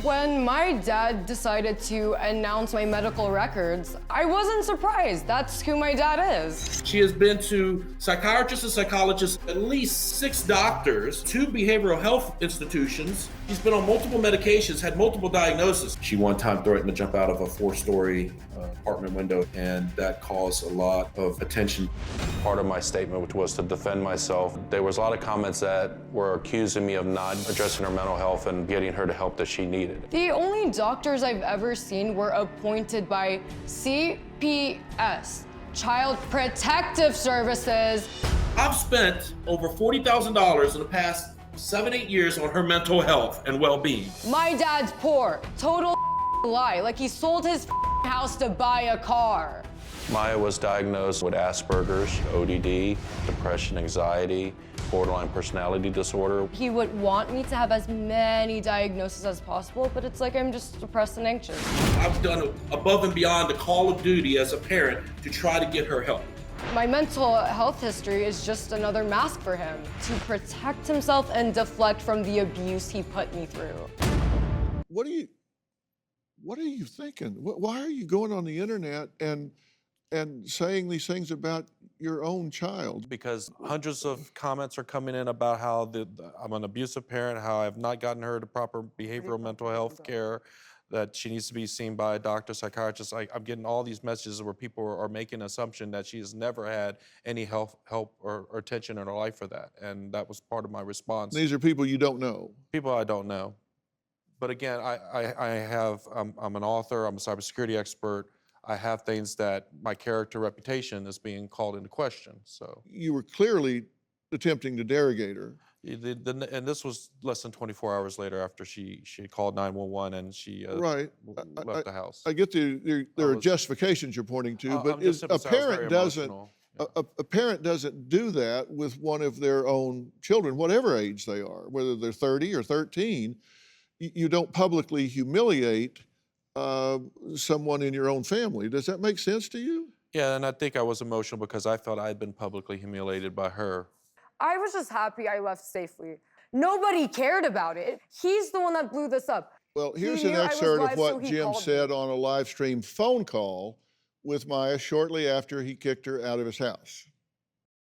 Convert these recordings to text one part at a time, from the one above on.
When my dad decided to announce my medical records, I wasn't surprised. That's who my dad is. She has been to psychiatrists and psychologists, at least 6 doctors, 2 behavioral health institutions. She's been on multiple medications, had multiple diagnoses. She one time threatened to jump out of a 4-story apartment window, and that caused a lot of attention. Part of my statement, which was to defend myself, there was a lot of comments that were accusing me of not addressing her mental health and getting her the help that she needed. The only doctors I've ever seen were appointed by CPS, Child Protective Services. I've spent over $40,000 in the past 7-8 years on her mental health and well-being. My dad's poor. Total lie. Like he sold his house to buy a car. Maya was diagnosed with Asperger's, ODD, depression, anxiety, borderline personality disorder. He would want me to have as many diagnoses as possible, but it's like I'm just depressed and anxious. I've done above and beyond the call of duty as a parent to try to get her help. My mental health history is just another mask for him to protect himself and deflect from the abuse he put me through. What are you thinking? Why are you going on the internet and saying these things about your own child? Because hundreds of comments are coming in about how I'm an abusive parent, how I've not gotten her the proper behavioral mental health care, that she needs to be seen by a doctor, psychiatrist. I'm getting all these messages where people are making an assumption that she has never had any help or attention in her life for that. And that was part of my response. These are people you don't know. People I don't know. But again, I'm an author, I'm a cybersecurity expert. I have things that my character reputation is being called into question, so. You were clearly attempting to derogate her. And this was less than 24 hours later after she called 911 and she right. left the house. I get there are justifications you're pointing to, but a parent doesn't do that with one of their own children, whatever age they are, whether they're 30 or 13. You don't publicly humiliate someone in your own family. Does that make sense to you? Yeah, and I think I was emotional because I thought I had been publicly humiliated by her. I was just happy I left safely. Nobody cared about it. He's the one that blew this up. Well, here's an excerpt of what Jim said on a live stream phone call with Maya shortly after he kicked her out of his house.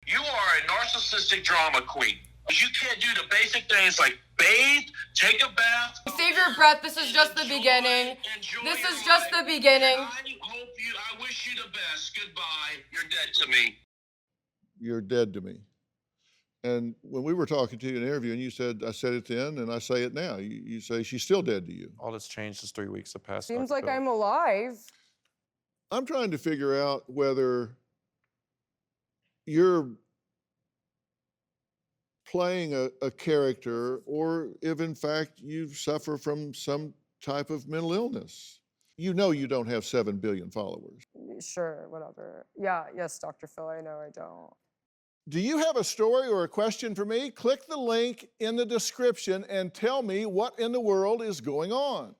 You are a narcissistic drama queen. You can't do the basic things like bathe, take a bath. Save your breath. This is just the beginning. This is just the beginning. I wish you the best. Goodbye. You're dead to me. You're dead to me. And when we were talking to you in an interview, and you said, I said it then, and I say it now. You say she's still dead to you. All that's changed is 3 weeks have passed. Seems like I'm alive. I'm trying to figure out whether you're playing a character or if, in fact, you suffer from some type of mental illness. You know you don't have 7 billion followers. Sure, whatever. Yes, Dr. Phil, I know I don't. Do you have a story or a question for me? Click the link in the description and tell me what in the world is going on.